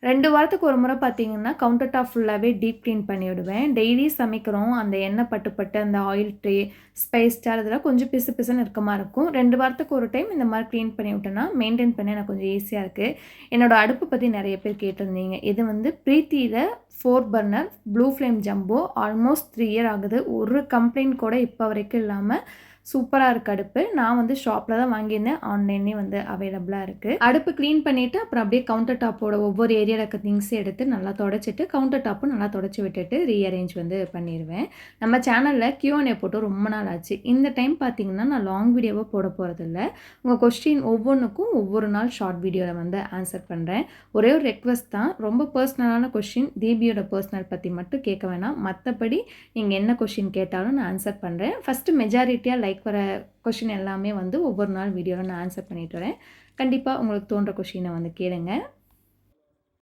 2 வாரத்துக்கு ஒரு முறை பார்த்தீங்கன்னா, கவுண்டர் டாப் ஃபுல்லாவே டீப் கிளீன் பண்ணி விடுவேன். டெய்லி சமைக்கிறோம். அந்த எண்ணெய் பட்டு அந்த ஆயில் ட்ரே, ஸ்பைஸ் ஜார் இதெல்லாம் கொஞ்சம் பிசு பிசுன்னு இருக்க மாரி இருக்கும். 2 வாரத்துக்கு ஒரு டைம் இந்த மாரி கிளீன் பண்ணி விட்டேன்னா, மெயின்டெயின் பண்ண எனக்கு கொஞ்சம் ஈஸியா இருக்கு. என்னோட அடுப்பு பத்தி நெறைய பேர் கேட்டிருந்தீங்க. இது வந்து பிரீத்தில 4 burner blue flame jumbo. Almost 3 year ஆகுது. ஒரு கம்ப்ளைண்ட் கூட இப்ப வரைக்கும் இல்லாம சூப்பரா இருக்கு அடுப்பு. நான் வந்து ஷாப்ல தான் வாங்கியிருந்தேன். ஆன்லைன்லேயும் வந்து அவைலபிளா இருக்கு. அடுப்பு கிளீன் பண்ணிட்டு, அப்புறம் அப்படியே கவுண்டர் டாப்போட ஒவ்வொரு ஏரியால இருக்க திங்ஸையும் எடுத்து நல்லா தொடச்சிட்டு, கவுண்டர் டாப்பும் நல்லா தொடச்சு விட்டுட்டு ரீஅரேஞ்ச் வந்து பண்ணிருவேன். நம்ம சேனல்ல Q&A போட்டு ரொம்ப நாள் ஆச்சு. இந்த டைம் பார்த்தீங்கன்னா, நான் லாங் வீடியோவா போட போறதில்ல. உங்க கொஸ்டின் ஒவ்வொன்னுக்கும் ஒவ்வொரு நாள் ஷார்ட் வீடியோல வந்து ஆன்சர் பண்றேன். ஒரே ஒரு ரெக்வெஸ்ட் தான். ரொம்ப பர்சனலான கொஸ்டின் தீபியோட பர்சனல் பத்தி மட்டும் கேட்க வேணாம். மத்தபடி நீங்க என்ன கொஸ்டின் கேட்டாலும் நான் ஆன்சர் பண்றேன். ஃபர்ஸ்ட் மெஜாரிட்டியா லைக் வர கொஸ்டின் எல்லாமே வந்து ஒவ்வொரு நாள் வீடியோவில் நான் ஆன்சர் பண்ணிட்டு வரேன். கண்டிப்பாக உங்களுக்கு தோன்ற கொஸ்டினை வந்து கேளுங்க.